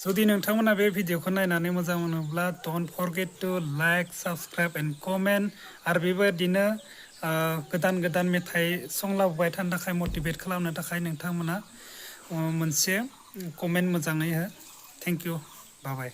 जुदि नोंथांमोना बे भिडिअखौ नायनानै मोजां मोनोब्ला don't forget to like subscribe and comment आरो बेबायदिनो गोदान गोदान मेथाइ सं लाबोबाय थानो थाखाय मटिभेट खालामनो थाखाय नोंथांमोना मोनसे कमेन्ट मोजाङै हो थेंक इउ बाय बाय